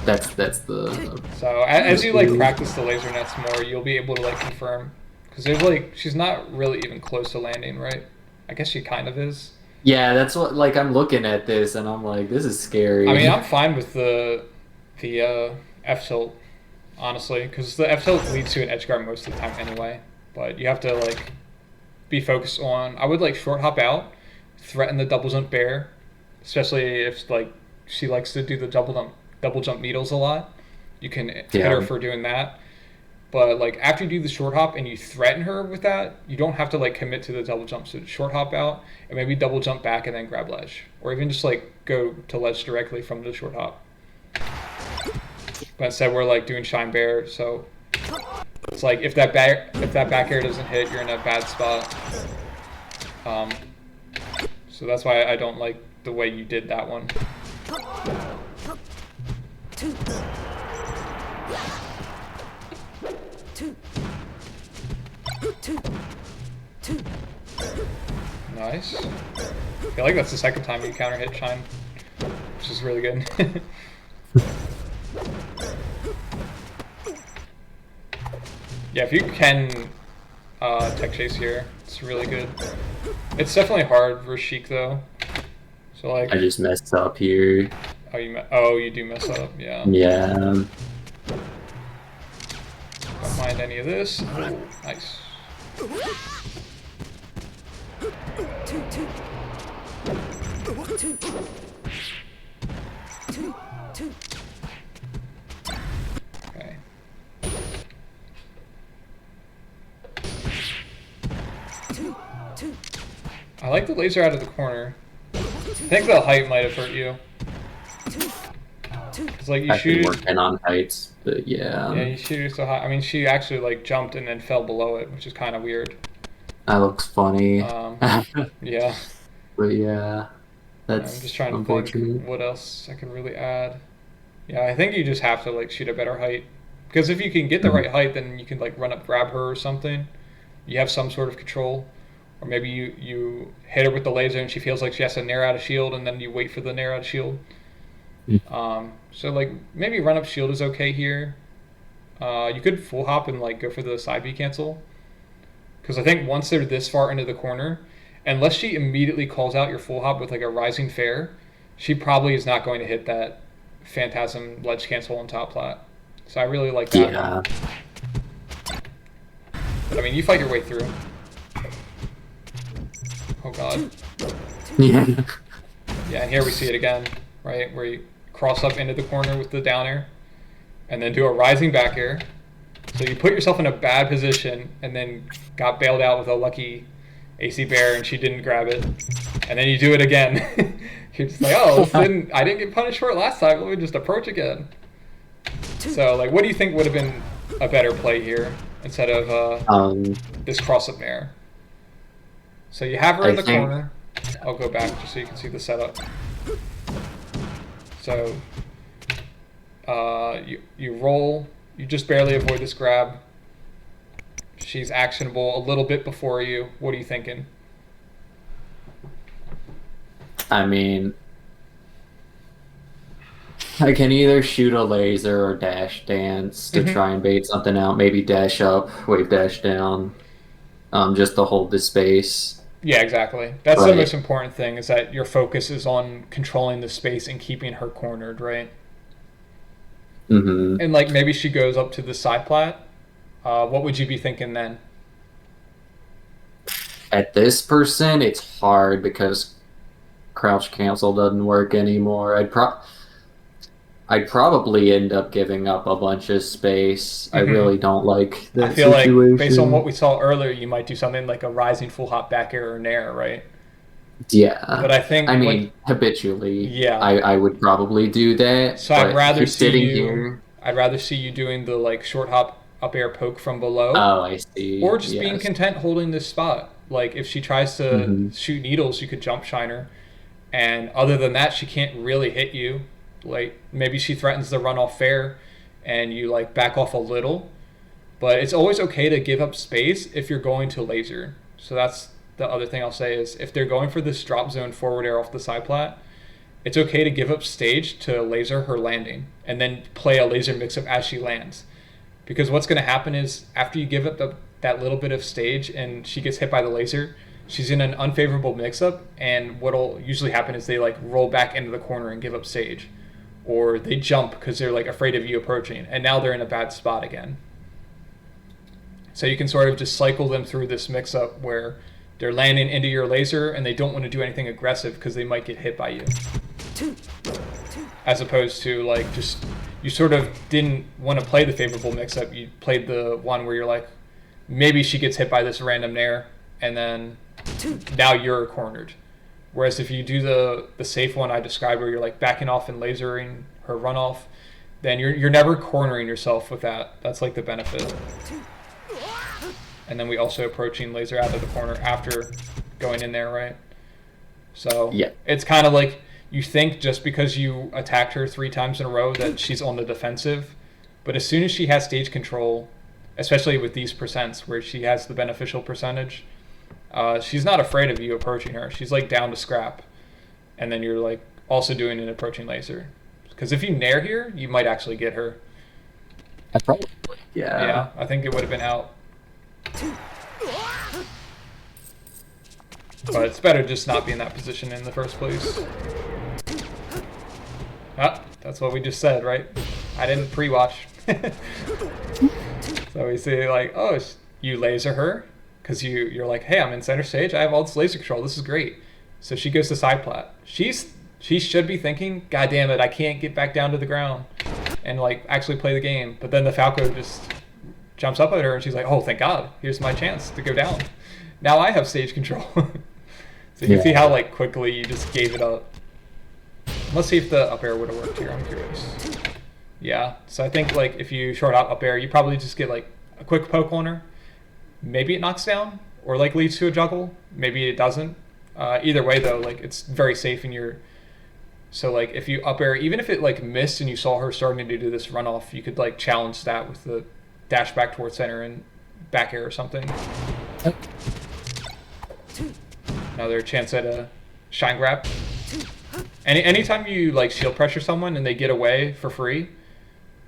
That's the.
So as you like practice the laser nets more, you'll be able to like confirm, because there's like she's not really even close to landing, right? I guess she kind of is.
Yeah, that's what. Like I'm looking at this and I'm like, this is scary.
I mean, I'm fine with the F tilt, honestly, because the F tilt leads to an edge guard most of the time anyway. But you have to like be focused on. I would like short hop out, threaten the double jump bear, especially if like she likes to do the double jump needles a lot. You can hit her for doing that. But like after you do the short hop and you threaten her with that, you don't have to like commit to the double jump. So short hop out and maybe double jump back and then grab ledge, or even just like go to ledge directly from the short hop. But instead we're like doing shine bear, so it's like if that back air doesn't hit, you're in a bad spot. So that's why I don't like the way you did that one. Nice. I feel like that's the second time you counter hit shine, which is really good. Yeah, if you can tech chase here, it's really good. It's definitely hard versus Sheik though. So like
I just messed up here.
Oh, you do mess up, yeah.
Yeah.
Don't mind any of this. Oh, nice. Okay. I like the laser out of the corner. I think the height might have hurt you. It's like you shoot.
Working on heights, but yeah.
Yeah, you shoot her so high. I mean, she actually like jumped and then fell below it, which is kind of weird.
That looks funny.
Yeah.
But yeah, that's.
I'm just trying to think what else I could really add. Yeah, I think you just have to like shoot a better height, because if you can get the right height, then you can like run up, grab her or something. You have some sort of control, or maybe you hit her with the laser and she feels like she has to nair out a shield, and then you wait for the nair out a shield. So like maybe run up shield is okay here. You could full hop and like go for the side B cancel, because I think once they're this far into the corner, unless she immediately calls out your full hop with like a rising fair, she probably is not going to hit that phantasm ledge cancel on top plat. So I really like that.
Yeah.
But I mean, you fight your way through. Oh god.
Yeah.
Yeah, and here we see it again, right? Where you cross up into the corner with the down air, and then do a rising back air. So you put yourself in a bad position, and then got bailed out with a lucky AC bear, and she didn't grab it. And then you do it again. You're just like, oh, I didn't get punished for it last time. Let me just approach again. So, like, what do you think would have been a better play here instead of this cross-up air? So you have her in the corner. I'll go back just so you can see the setup. So you roll. You just barely avoid this grab. She's actionable a little bit before you. What are you thinking?
I mean, I can either shoot a laser or dash dance to try and bait something out. Maybe dash up, wave dash down, just to hold the space.
Yeah, exactly. That's the most important thing, is that your focus is on controlling the space and keeping her cornered, right?
Mm-hmm.
And like maybe she goes up to the side plat. What would you be thinking then?
At this percent, it's hard because crouch cancel doesn't work anymore. I'd probably end up giving up a bunch of space. I
Hmm.
really don't like
I
that
feel like based on what
situation.
we saw earlier, you might do something like a rising full hop back air or nair, right? But
Yeah.
I
I
think what,
mean, habitually,
yeah.
I would probably do that,
So
but if you're sitting here,
I'd rather see you doing the like short hop up air poke from below,
oh, I see.
or just being
Yes.
content holding this spot. Like if she tries to
Hmm.
shoot needles, you could jump shiner, and other than that, she can't really hit you. Like maybe she threatens the run off fair, and you like back off a little. But it's always okay to give up space if you're going to laser. So that's the other thing I'll say is if they're going for this drop zone forward air off the side plat, it's okay to give up stage to laser her landing and then play a laser mix up as she lands. Because what's going to happen is after you give up that little bit of stage and she gets hit by the laser, she's in an unfavorable mix up, and what'll usually happen is they like roll back into the corner and give up stage. Or they jump because they're like afraid of you approaching, and now they're in a bad spot again. So you can sort of just cycle them through this mix up where they're landing into your laser and they don't want to do anything aggressive because they might get hit by you. As opposed to like just you sort of didn't want to play the favorable mix up. You played the one where you're like, maybe she gets hit by this random nair, and then now you're cornered. Whereas if you do the safe one I described where you're like backing off and lasering her runoff, then you're never cornering yourself with that. That's like the benefit. And then we also approaching laser out of the corner after going in there, right? So
Yeah.
it's kind of like you think just because you attacked her 3 times in a row that she's on the defensive, but as soon as she has stage control, especially with these percents where she has the beneficial percentage, she's not afraid of you approaching her. She's like down to scrap, and then you're like also doing an approaching laser. Because if you nair here, you might actually get her.
I probably. Yeah.
Yeah, I think it would have been out. But it's better just not be in that position in the first place. Ah, that's what we just said, right? I didn't pre-watch. So we see like, oh, you laser her because you're like, hey, I'm in center stage. I have all this laser control. This is great. So she goes to side plat. She should be thinking, God damn it, I can't get back down to the ground and like actually play the game. But then the Falco just jumps up at her and she's like, oh, thank God, here's my chance to go down. Now I have stage control. So you can see how like quickly you just gave it up. Let's see if the up air would have worked here. I'm curious. Yeah. So I think like if you short out up air, you probably just get like a quick poke on her. Maybe it knocks down or like leads to a juggle. Maybe it doesn't. Either way though, like it's very safe in your. So like if you up air, even if it like missed and you saw her starting to do this runoff, you could like challenge that with the dash back towards center and back air or something. Another chance at a shine grab. Anytime you like shield pressure someone and they get away for free,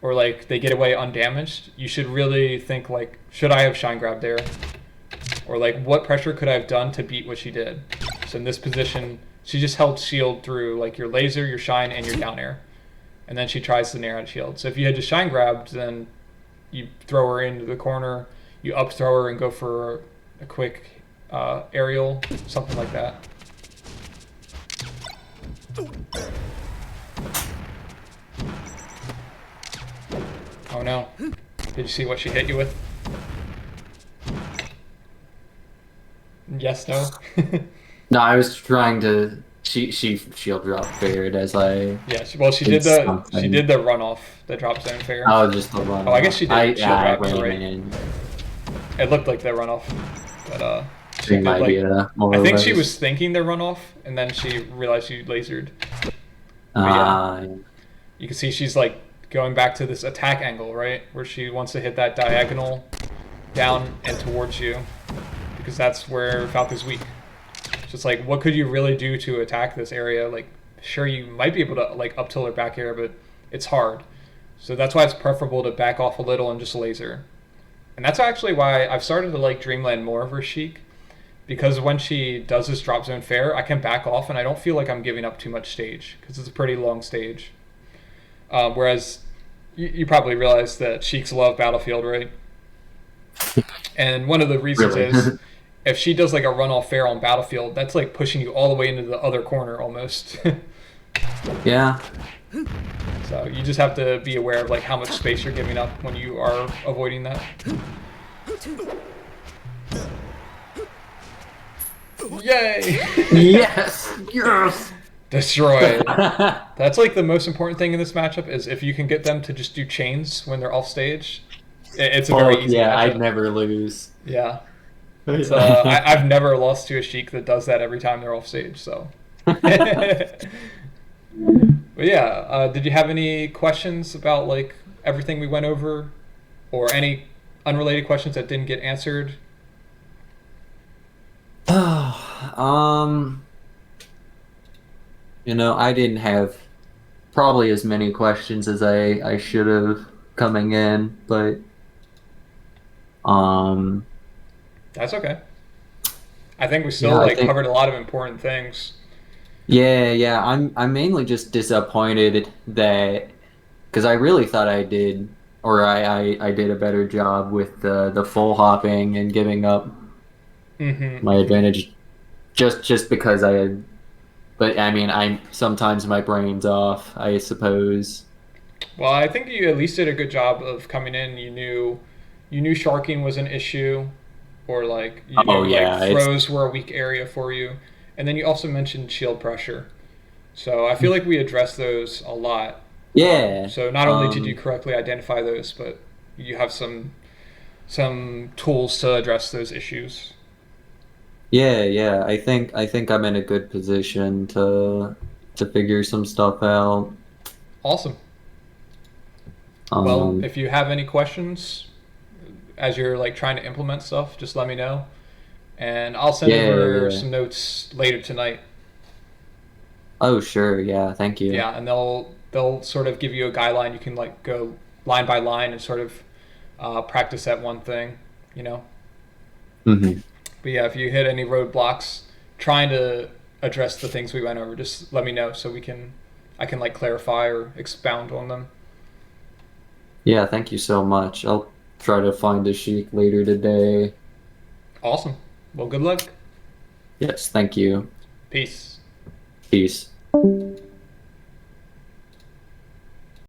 or like they get away undamaged, you should really think like, should I have shine grabbed there? Or like, what pressure could I have done to beat what she did? So in this position, she just held shield through like your laser, your shine, and your down air. And then she tries to nair out shield. So if you had just shine grabbed, then you throw her into the corner, you up throw her and go for a quick aerial, something like that. Oh no. Did you see what she hit you with? Yes, no?
No, I was trying to. She shield drop fared as I
Yeah, well,
did
she
something.
did the runoff, the drop zone fair.
Oh, just the run
Oh, I guess
off.
she did shield
I
drop, you're
ran
right.
in.
It looked like the runoff, but she
Same
did like.
idea, more
I
or
think she
less.
was thinking the runoff, and then she realized she lasered. But yeah,
Uh,
you can see she's like going back to this attack angle, right, where she wants to hit that diagonal down and towards you, because that's where Falco's weak. So it's like, what could you really do to attack this area? Like, sure, you might be able to like up tilt or back air, but it's hard. So that's why it's preferable to back off a little and just laser. And that's actually why I've started to like Dreamland more versus Sheik, because when she does this drop zone fair, I can back off and I don't feel like I'm giving up too much stage because it's a pretty long stage. Whereas you probably realize that Sheiks love Battlefield, right? And one of the reasons
really.
is if she does like a runoff fair on Battlefield, that's like pushing you all the way into the other corner almost.
Yeah.
So you just have to be aware of like how much space you're giving up when you are avoiding that. Yay!
Yes! Yes!
Destroy. That's like the most important thing in this matchup is if you can get them to just do chains when they're off stage. It's a very easy
yeah,
matchup.
I'd never lose.
Yeah. I've never lost to a Sheik that does that every time they're off stage. So. But yeah, did you have any questions about like everything we went over, or any unrelated questions that didn't get answered?
I didn't have probably as many questions as I should have coming in, but um,
That's okay. I think we still
I
like
think
covered a lot of important things.
yeah. I'm mainly just disappointed that because I really thought I did, or I did a better job with the full hopping and giving up my advantage just because I had. But I mean, I'm sometimes my brain's off, I suppose.
Well, I think you at least did a good job of coming in. You knew sharking was an issue, or like you
Oh
knew like
yeah, it's
throws were a weak area for you, and then you also mentioned shield pressure. So I feel like we addressed those a lot.
yeah.
So not only did you correctly identify those, but you have some tools to address those issues.
Yeah. I think I'm in a good position to figure some stuff out.
Awesome. Well,
Um,
if you have any questions as you're like trying to implement stuff, just let me know, and I'll send over
yeah.
some notes later tonight.
Oh, sure. Yeah. Thank you.
Yeah, and they'll sort of give you a guideline. You can like go line by line and sort of practice that one thing, you know.
Hmm.
But yeah, if you hit any roadblocks trying to address the things we went over, just let me know so I can like clarify or expound on them.
Yeah. Thank you so much. I'll try to find a Sheik later today.
Awesome. Well, good luck.
Yes. Thank you.
Peace.
Peace.